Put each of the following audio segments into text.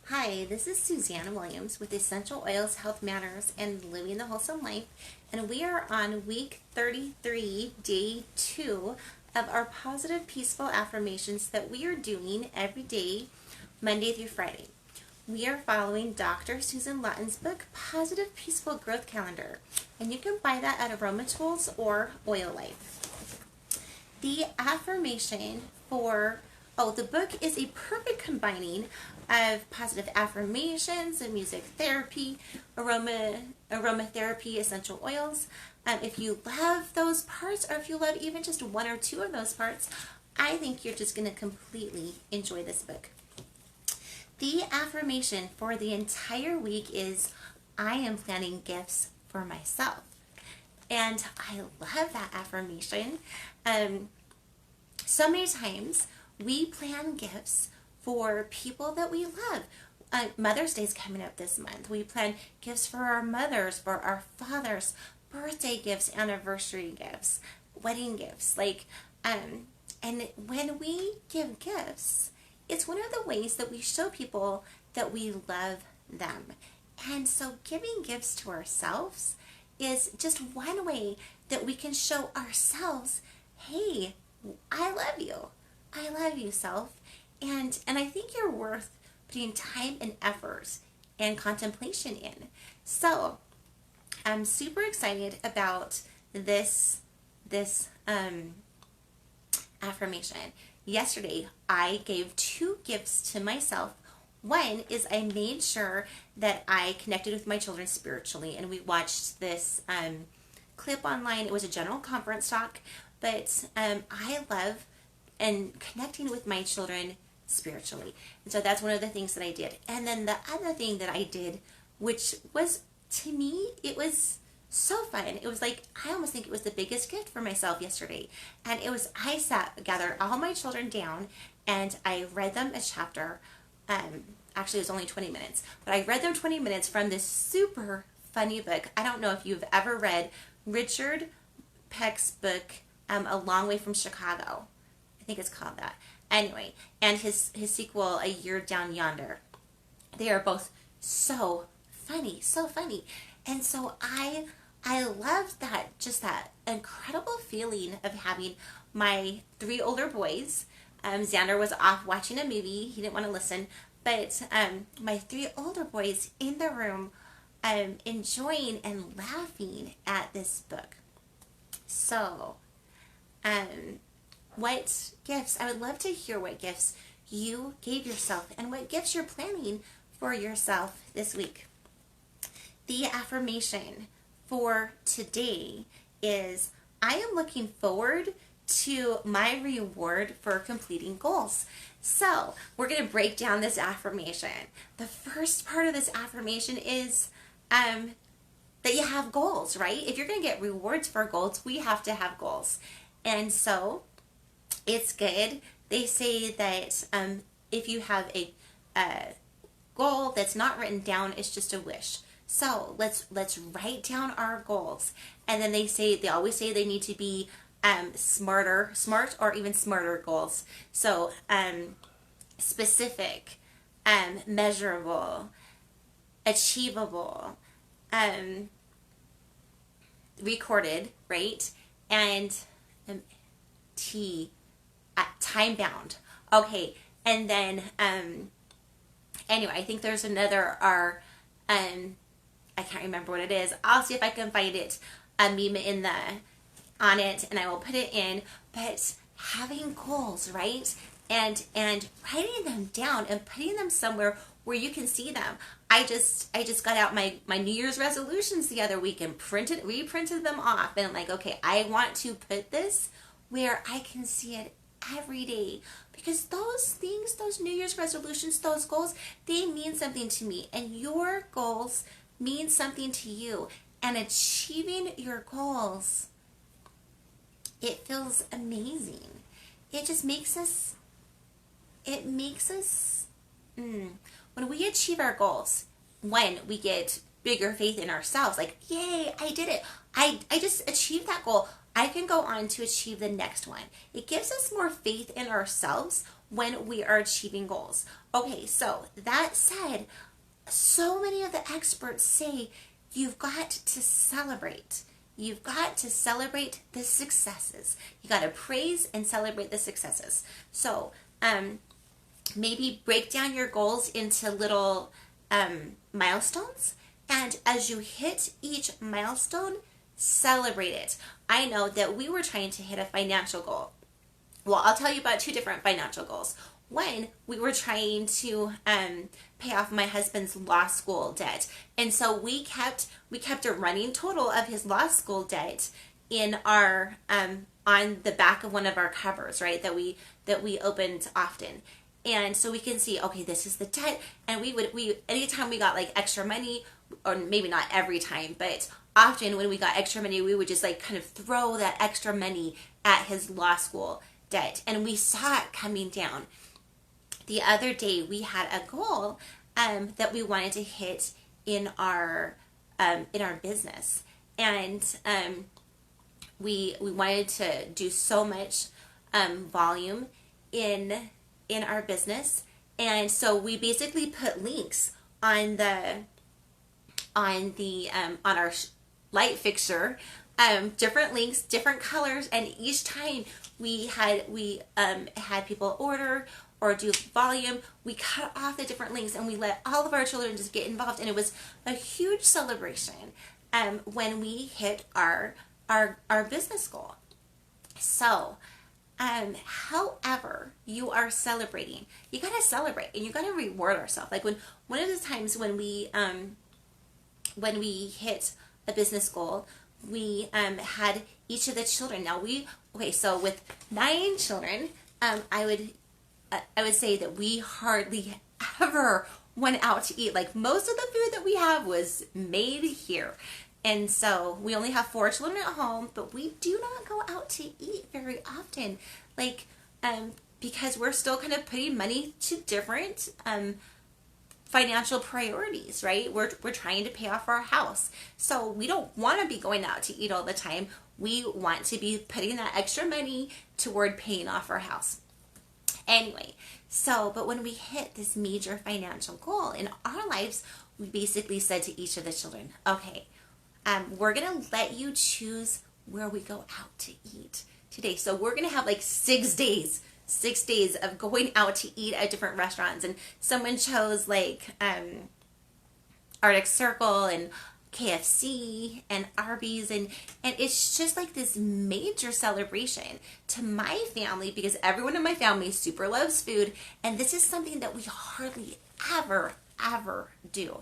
Hi, this is Suzanne Williams with Essential Oils, Health Matters, and Living the Wholesome Life, and we are on week 33, day 2 of our positive, peaceful affirmations that we are doing every day, Monday through Friday. We are following Dr. Susan Lutton's book, Positive Peaceful Growth Calendar, and you can buy that at Aroma Tools or Oil Life. The affirmation the book is a perfect combining of positive affirmations and music therapy, aromatherapy, essential oils. If you love those parts, or if you love even just one or two of those parts, I think you're just going to completely enjoy this book. The affirmation for the entire week is, I am planning gifts for myself. And I love that affirmation. So many times we plan gifts for people that we love. Mother's Day is coming up this month. We plan gifts for our mothers, for our fathers, birthday gifts, anniversary gifts, wedding gifts. And when we give gifts, it's one of the ways that we show people that we love them. And so giving gifts to ourselves is just one way that we can show ourselves, hey, I love you. I love you, self. And I think you're worth putting time and effort and contemplation in. So I'm super excited about this affirmation. Yesterday, I gave 2 gifts to myself. One is I made sure that I connected with my children spiritually, and we watched this clip online. It was a general conference talk, but I love and connecting with my children spiritually. And so that's one of the things that I did. And then the other thing that I did, which was, to me, it was so fun. It was like, I almost think it was the biggest gift for myself yesterday. And it was, gathered all my children down, and I read them a chapter. Actually, it was only 20 minutes, but I read them 20 minutes from this super funny book. I don't know if you've ever read Richard Peck's book, A Long Way from Chicago. I think it's called that. Anyway, and his sequel, A Year Down Yonder. They are both so funny, so funny. And so I loved that, just that incredible feeling of having my 3 older boys. Xander was off watching a movie. He didn't want to listen. But my 3 older boys in the room enjoying and laughing at this book. So, what gifts, I would love to hear what gifts you gave yourself and what gifts you're planning for yourself this week. The affirmation for today is, I am looking forward to my reward for completing goals. So we're going to break down this affirmation. The first part of this affirmation is that you have goals, right? If you're going to get rewards for goals, we have to have goals. And so it's good. They say that if you have a goal that's not written down, it's just a wish. So let's write down our goals. And then they always say they need to be smart or even smarter goals. So specific, measurable, achievable, recorded, right? And time bound. Okay, and then anyway, I think there's another I can't remember what it is. I'll see if I can find it, a meme on it, and I will put it in. But having goals, right? And writing them down and putting them somewhere where you can see them. I just got out my New Year's resolutions the other week and reprinted them off, and I'm like, okay, I want to put this where I can see it every day, because those things, those New Year's resolutions, those goals, they mean something to me, and your goals mean something to you. And achieving your goals, it feels amazing. It just makes us, when we achieve our goals, when we get bigger faith in ourselves, like, yay, I did it. I just achieved that goal. I can go on to achieve the next one. It gives us more faith in ourselves when we are achieving goals. Okay, so that said, so many of the experts say you've got to celebrate. You've got to celebrate the successes. You got to praise and celebrate the successes. So maybe break down your goals into little milestones. And as you hit each milestone, celebrate it. I know that we were trying to hit a financial goal. Well, I'll tell you about two different financial goals. One, we were trying to pay off my husband's law school debt, and so we kept a running total of his law school debt in our on the back of one of our covers, right? That we opened often, and so we can see, okay, this is the debt, and we anytime we got like extra money, or maybe not every time, but often when we got extra money, we would just like kind of throw that extra money at his law school debt, and we saw it coming down. The other day we had a goal that we wanted to hit in our business, and we wanted to do so much volume in our business, and so we basically put links on our light fixture, different links, different colors, and each time we had people order or do volume, we cut off the different links and we let all of our children just get involved, and it was a huge celebration when we hit our business goal. So however you are celebrating, you gotta celebrate and you gotta reward ourselves. Like when one of the times when we hit a business goal, we had each of the children. So with 9 children, I would say that we hardly ever went out to eat. Like most of the food that we have was made here. And so we only have 4 children at home, but we do not go out to eat very often. Like, because we're still kind of putting money to different financial priorities, right? We're trying to pay off our house. So we don't want to be going out to eat all the time. We want to be putting that extra money toward paying off our house. Anyway, but when we hit this major financial goal in our lives, we basically said to each of the children, okay, we're going to let you choose where we go out to eat today. So we're going to have like 6 days of going out to eat at different restaurants. And someone chose like Arctic Circle and KFC and Arby's, and it's just like this major celebration to my family, because everyone in my family super loves food, and this is something that we hardly ever do.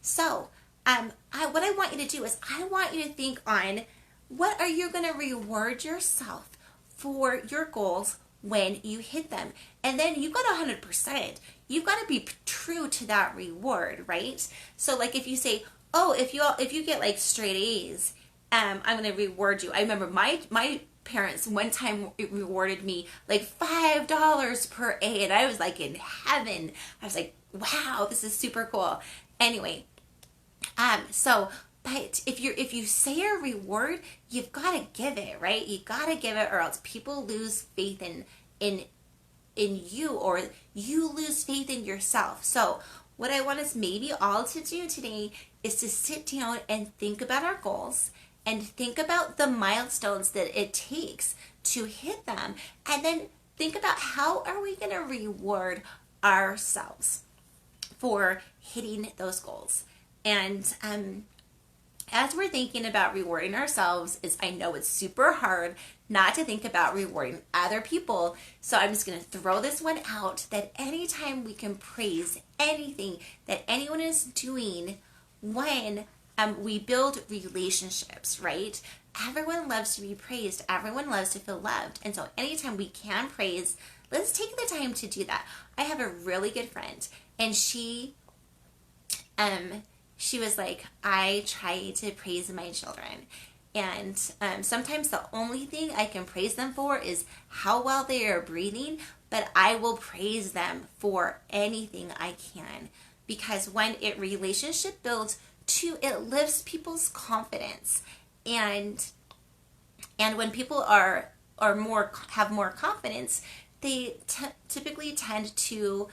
So what I want you to do is I want you to think on what are you going to reward yourself for your goals when you hit them, and then you got 100%. You've got to be true to that reward, right? So like if you say, oh, if you get like straight A's, I'm going to reward you. I remember my parents one time rewarded me like $5 per A, and I was like in heaven. I was like, wow, this is super cool. Anyway, but if you say a reward, you've got to give it, right? You got to give it, or else people lose faith in you, or you lose faith in yourself. So what I want us maybe all to do today is to sit down and think about our goals and think about the milestones that it takes to hit them, and then think about how are we going to reward ourselves for hitting those goals. And as we're thinking about rewarding ourselves, I know it's super hard not to think about rewarding other people. So I'm just going to throw this one out, that anytime we can praise anything that anyone is doing when we build relationships, right? Everyone loves to be praised. Everyone loves to feel loved. And so anytime we can praise, let's take the time to do that. I have a really good friend, and she was like, I try to praise my children. And sometimes the only thing I can praise them for is how well they are breathing, but I will praise them for anything I can. Because when relationship builds, too, it lifts people's confidence. And And when people are more have more confidence, they typically tend to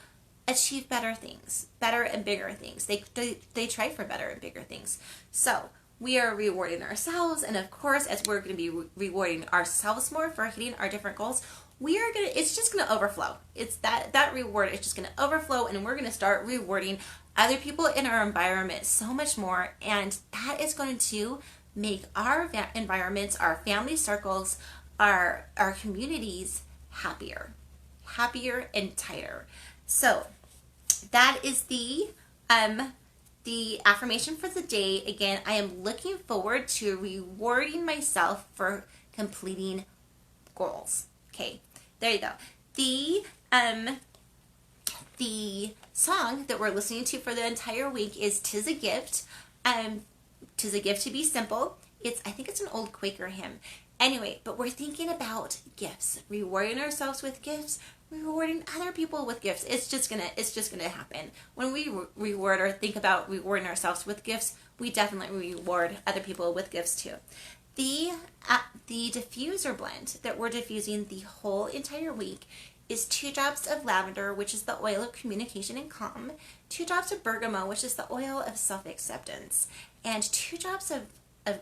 achieve better things, better and bigger things. They try for better and bigger things. So we are rewarding ourselves, and of course, as we're going to be rewarding ourselves more for hitting our different goals, it's just going to overflow. It's that reward is just going to overflow, and we're going to start rewarding other people in our environment so much more, and that is going to make our environments, our family circles, our communities happier and tighter. So that is the affirmation for the day. Again, I am looking forward to rewarding myself for completing goals. Okay, there you go. The song that we're listening to for the entire week is "'Tis a Gift." "'Tis a Gift to Be Simple." I think it's an old Quaker hymn. Anyway, but we're thinking about gifts, rewarding ourselves with gifts, rewarding other people with gifts. It's just gonna happen. When we reward or think about rewarding ourselves with gifts, we definitely reward other people with gifts too. The diffuser blend that we're diffusing the whole entire week is 2 drops of lavender, which is the oil of communication and calm, 2 drops of bergamot, which is the oil of self-acceptance, and 2 drops of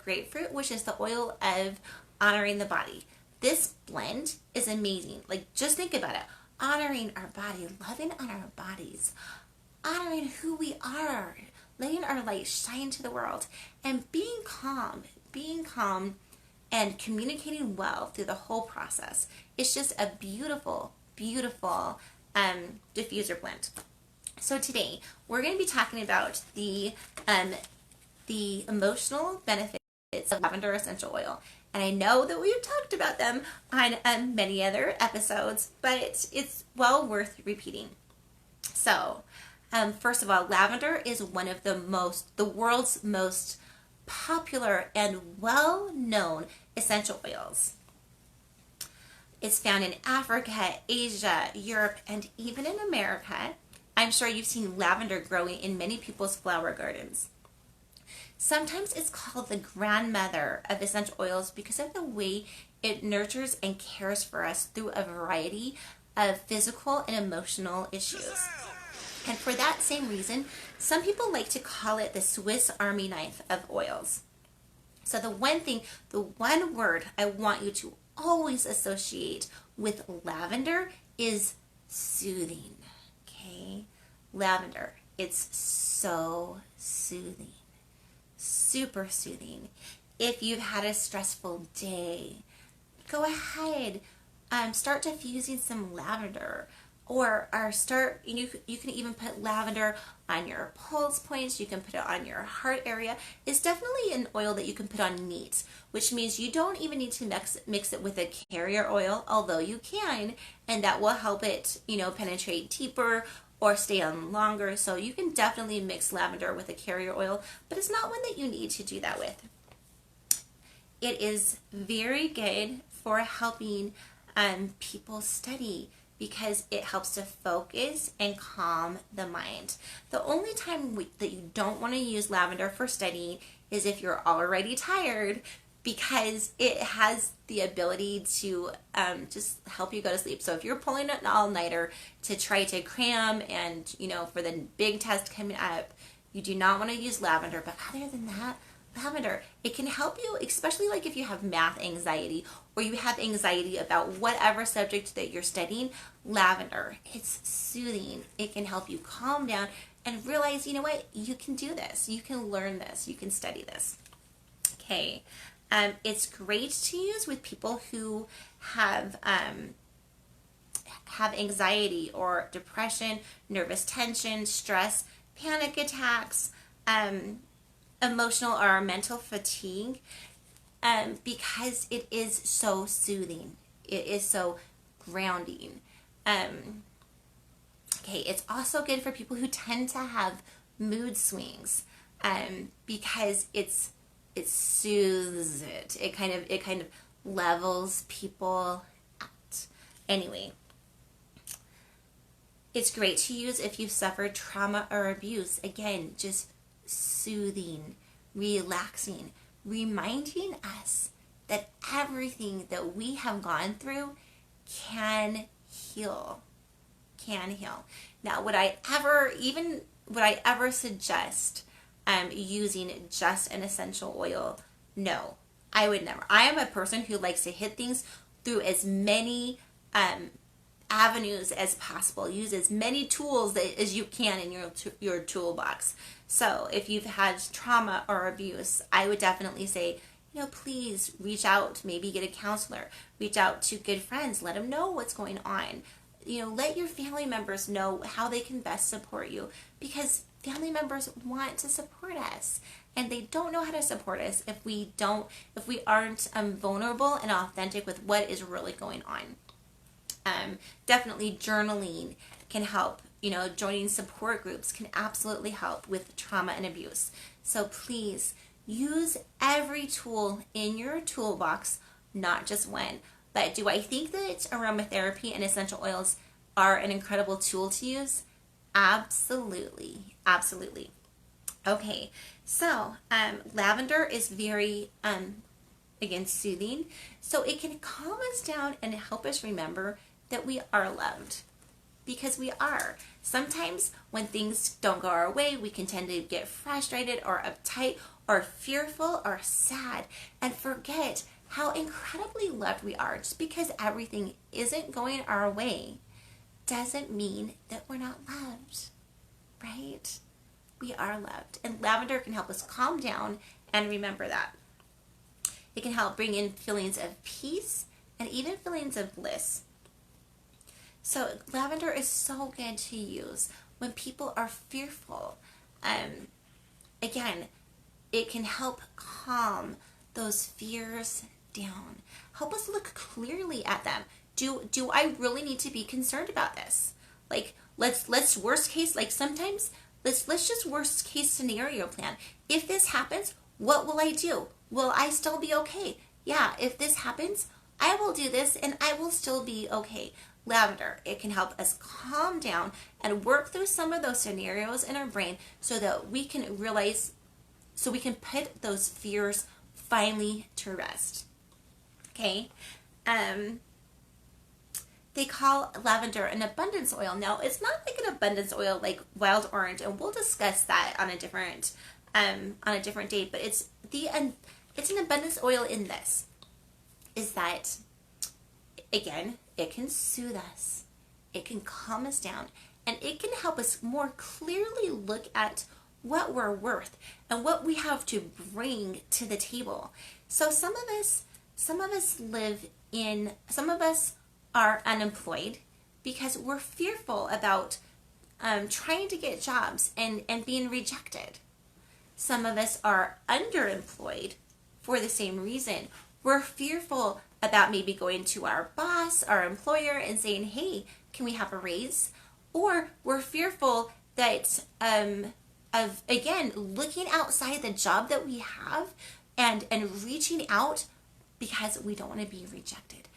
grapefruit, which is the oil of honoring the body. This blend is amazing. Like, just think about it. Honoring our body, loving on our bodies, honoring who we are, letting our light shine to the world, and being calm and communicating well through the whole process. It's just a beautiful, beautiful diffuser blend. So today we're going to be talking about the emotional benefits of lavender essential oil. And I know that we've talked about them on many other episodes, but it's well worth repeating. So, first of all, lavender is one of the world's most popular and well-known essential oils. It's found in Africa, Asia, Europe, and even in America. I'm sure you've seen lavender growing in many people's flower gardens. Sometimes it's called the grandmother of essential oils because of the way it nurtures and cares for us through a variety of physical and emotional issues. And for that same reason, some people like to call it the Swiss Army knife of oils. So the one word I want you to always associate with lavender is soothing. Okay? Lavender. It's so soothing. Super soothing. If you've had a stressful day, go ahead, start diffusing some lavender, or you can even put lavender on your pulse points. You can put it on your heart area. It's definitely an oil that you can put on neat, which means you don't even need to mix it with a carrier oil, although you can, and that will help it, penetrate deeper or stay on longer. So you can definitely mix lavender with a carrier oil, but it's not one that you need to do that with. It is very good for helping people study because it helps to focus and calm the mind. The only time that you don't want to use lavender for studying is if you're already tired, because it has the ability to just help you go to sleep. So if you're pulling an all-nighter to try to cram and, for the big test coming up, you do not want to use lavender. But other than that, lavender, it can help you, especially like if you have math anxiety or you have anxiety about whatever subject that you're studying. Lavender, it's soothing. It can help you calm down and realize, you know what, you can do this. You can learn this. You can study this. Okay. It's great to use with people who have anxiety or depression, nervous tension, stress, panic attacks, emotional or mental fatigue, because it is so soothing. It is so grounding. It's also good for people who tend to have mood swings, because it soothes it. It kind of levels people out. Anyway, it's great to use if you've suffered trauma or abuse. Again, just soothing, relaxing, reminding us that everything that we have gone through can heal. Can heal. Now, would I ever suggest using just an essential oil? No, I would never. I am a person who likes to hit things through as many avenues as possible. Use as many tools as you can in your toolbox. So if you've had trauma or abuse, I would definitely say, please reach out, maybe get a counselor, reach out to good friends, let them know what's going on. Let your family members know how they can best support you, because family members want to support us, and they don't know how to support us if we aren't vulnerable and authentic with what is really going on. Definitely journaling can help. Joining support groups can absolutely help with trauma and abuse. So please use every tool in your toolbox, not just one. But do I think that aromatherapy and essential oils are an incredible tool to use? Absolutely. Absolutely. Okay, so lavender is very, again, soothing. So it can calm us down and help us remember that we are loved. Because we are. Sometimes when things don't go our way, we can tend to get frustrated or uptight or fearful or sad and forget how incredibly loved we are. Just because everything isn't going our way doesn't mean that we're not loved, right? We are loved. And lavender can help us calm down and remember that. It can help bring in feelings of peace and even feelings of bliss. So lavender is so good to use when people are fearful. Again, it can help calm those fears down. Help us look clearly at them. Do I really need to be concerned about this? Like, let's worst case, like sometimes let's just worst case scenario plan. If this happens, what will I do? Will I still be okay? Yeah, if this happens, I will do this and I will still be okay. Lavender, it can help us calm down and work through some of those scenarios in our brain so that we can put those fears finally to rest. Okay? They call lavender an abundance oil. Now, it's not like an abundance oil like wild orange, and we'll discuss that on a different date, but it's an abundance oil in this, is that, again, it can soothe us, it can calm us down, and it can help us more clearly look at what we're worth and what we have to bring to the table. So some of us are unemployed because we're fearful about trying to get jobs and being rejected. Some of us are underemployed for the same reason. We're fearful about maybe going to our boss, our employer, and saying, hey, can we have a raise? Or we're fearful that of, again, looking outside the job that we have and reaching out because we don't want to be rejected.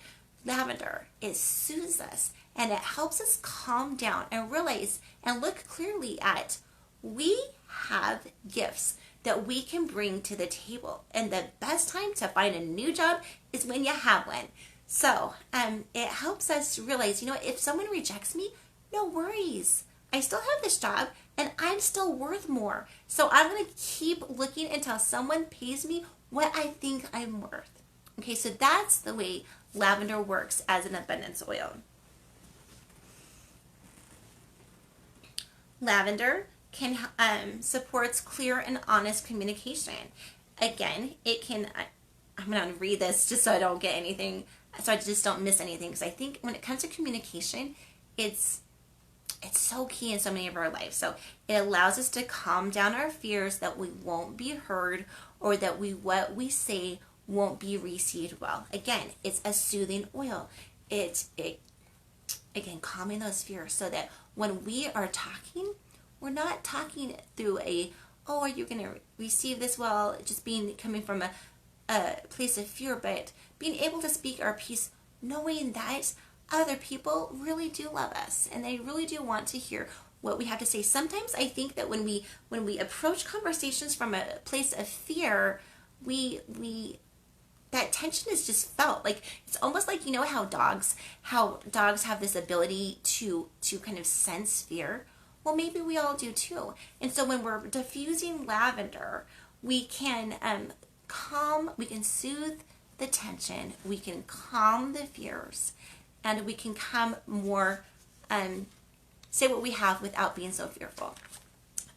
Lavender, it soothes us and it helps us calm down and realize and look clearly at we have gifts that we can bring to the table. And the best time to find a new job is when you have one. So it helps us realize, if someone rejects me, no worries. I still have this job and I'm still worth more. So I'm going to keep looking until someone pays me what I think I'm worth. Okay, so that's the way lavender works as an abundance oil. Lavender can supports clear and honest communication. Again, it can. I'm going to read this just so I don't get anything, so I just don't miss anything. Because I think when it comes to communication, it's so key in so many of our lives. So it allows us to calm down our fears that we won't be heard or that what we say won't be received well. Again, it's a soothing oil. It again, calming those fears so that when we are talking, we're not talking through are you going to receive this well, just coming from a place of fear, but being able to speak our piece, knowing that other people really do love us and they really do want to hear what we have to say. Sometimes I think that when we approach conversations from a place of fear, that tension is just felt. Like it's almost like, you know how dogs have this ability to kind of sense fear. Well, maybe we all do too. And so when we're diffusing lavender, we can we can soothe the tension, we can calm the fears, and we can come more say what we have without being so fearful.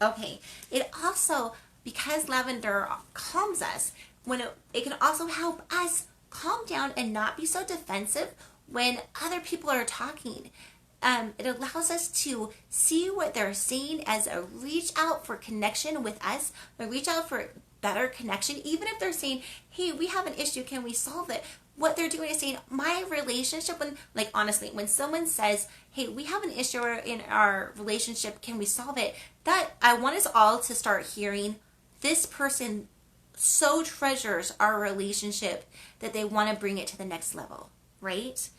Okay, it also, because lavender calms us, it can also help us calm down and not be so defensive when other people are talking. It allows us to see what they're saying as a reach out for connection with us, a reach out for better connection. Even if they're saying, hey, we have an issue, can we solve it? What they're doing is saying, my relationship, like honestly, when someone says, hey, we have an issue in our relationship, can we solve it? That I want us all to start hearing, this person so treasures our relationship that they want to bring it to the next level, right?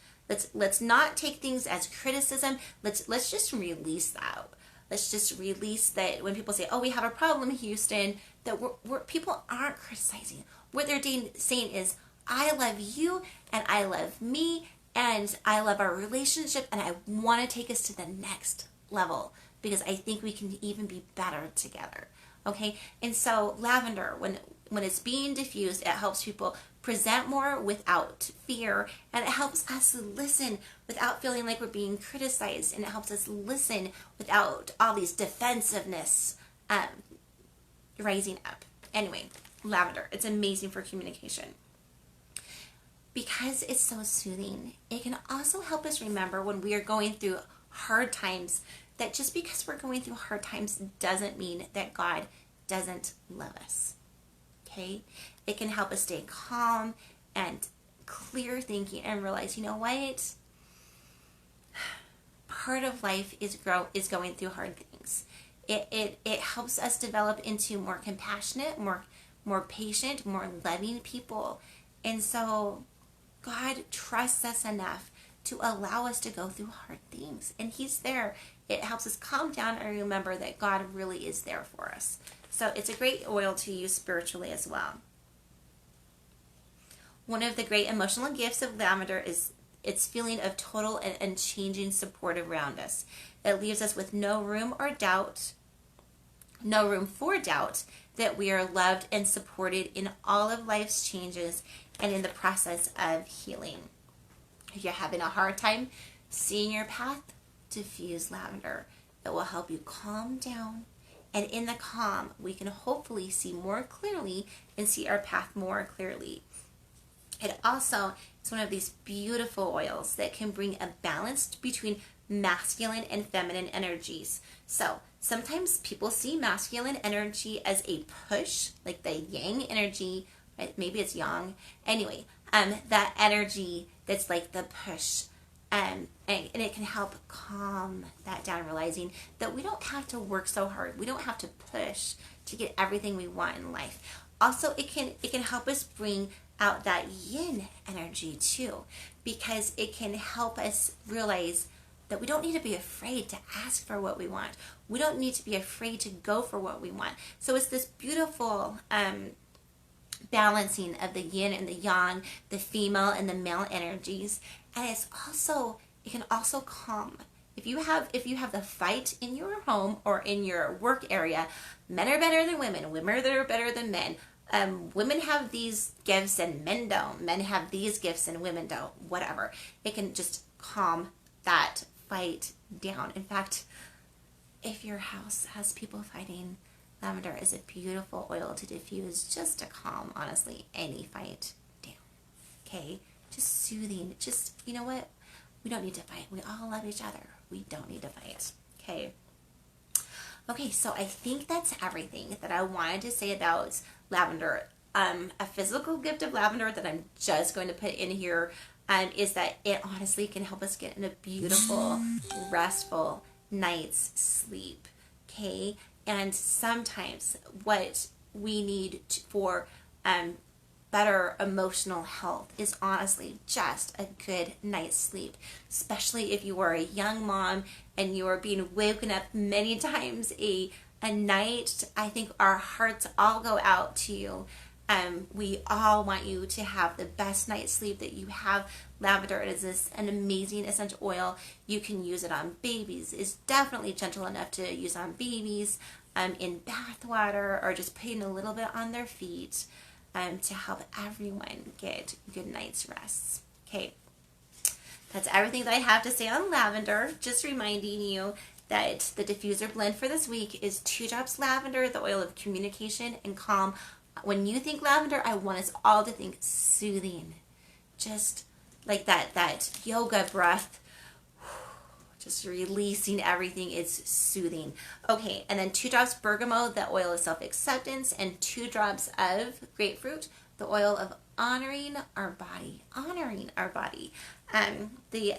Let's not take things as criticism. Let's just release that. Let's just release that when people say, oh, we have a problem, Houston, that people aren't criticizing. What they're saying is, I love you and I love me and I love our relationship and I want to take us to the next level because I think we can even be better together. Okay? And so lavender, when it's being diffused, it helps people present more without fear, and it helps us listen without feeling like we're being criticized, and it helps us listen without all these defensiveness rising up. Anyway, lavender, it's amazing for communication. Because it's so soothing, it can also help us remember when we are going through hard times that just because we're going through hard times doesn't mean that God doesn't love us. Okay? It can help us stay calm and clear thinking and realize, you know what? Part of life is going through hard things. It helps us develop into more compassionate, more patient, more loving people. And so God trusts us enough to allow us to go through hard things. And He's there. It helps us calm down and remember that God really is there for us. So it's a great oil to use spiritually as well. One of the great emotional gifts of lavender is its feeling of total and unchanging support around us. It leaves us with no room for doubt that we are loved and supported in all of life's changes and in the process of healing. If you're having a hard time seeing your path, diffuse lavender. It will help you calm down, and in the calm, we can hopefully see more clearly and see our path more clearly. It also is one of these beautiful oils that can bring a balance between masculine and feminine energies. So sometimes people see masculine energy as a push, like the yang energy, right? Maybe it's yang. Anyway, that energy that's like the push. And it can help calm that down, realizing that we don't have to work so hard. We don't have to push to get everything we want in life. Also, it can help us bring out that yin energy too, because it can help us realize that we don't need to be afraid to ask for what we want. We don't need to be afraid to go for what we want. So it's this beautiful balancing of the yin and the yang, the female and the male energies. And it can also calm. If you have the fight in your home or in your work area, men are better than women. Women are better than men. Women have these gifts and men don't. Men have these gifts and women don't. Whatever. It can just calm that fight down. In fact, if your house has people fighting, lavender is a beautiful oil to diffuse, just to calm, honestly, any fight down. Okay? Just soothing. Just, you know what? We don't need to fight. We all love each other. We don't need to fight. Okay? Okay, so I think that's everything that I wanted to say about lavender. A physical gift of lavender that I'm just going to put in here is that it honestly can help us get in a beautiful, restful night's sleep. Okay? And sometimes what we need for better emotional health is honestly just a good night's sleep, especially if you are a young mom and you are being woken up many times a night. I think our hearts all go out to you We all want you to have the best night's sleep that you have. Lavender is an amazing essential oil. You can use it on babies. It's definitely gentle enough to use on babies, in bath water, or just putting a little bit on their feet, to help everyone get good night's rest. Okay, that's everything that I have to say on lavender. Just reminding you that the diffuser blend for this week is 2 drops lavender, the oil of communication and calm. When you think lavender, I want us all to think soothing. Just like that yoga breath. Just releasing everything. It's soothing. Okay, and then 2 drops bergamot, the oil of self-acceptance, and 2 drops of grapefruit, the oil of honoring our body. Honoring our body. The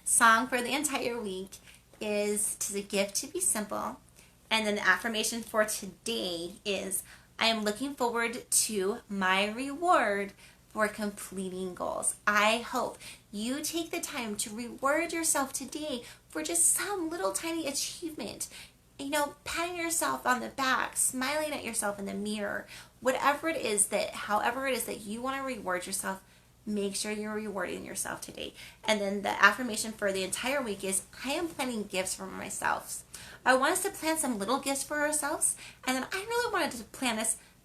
song for the entire week is "'Tis a Gift to Be Simple." And then the affirmation for today is, I am looking forward to my reward for completing goals. I hope you take the time to reward yourself today for just some little tiny achievement. You know, patting yourself on the back, smiling at yourself in the mirror, however it is that you want to reward yourself, make sure you're rewarding yourself today. And then the affirmation for the entire week is, I am planning gifts for myself. I want us to plan some little gifts for ourselves, and then I really wanted to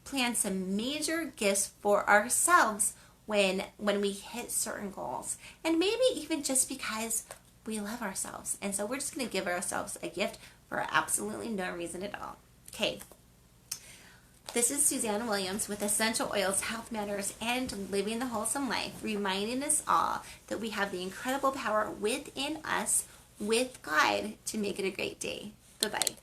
plan some major gifts for ourselves when we hit certain goals. And maybe even just because we love ourselves. And so we're just going to give ourselves a gift for absolutely no reason at all. Okay. This is Suzanne Williams with Essential Oils, Health Matters, and Living the Wholesome Life, reminding us all that we have the incredible power within us, with God, to make it a great day. Bye-bye.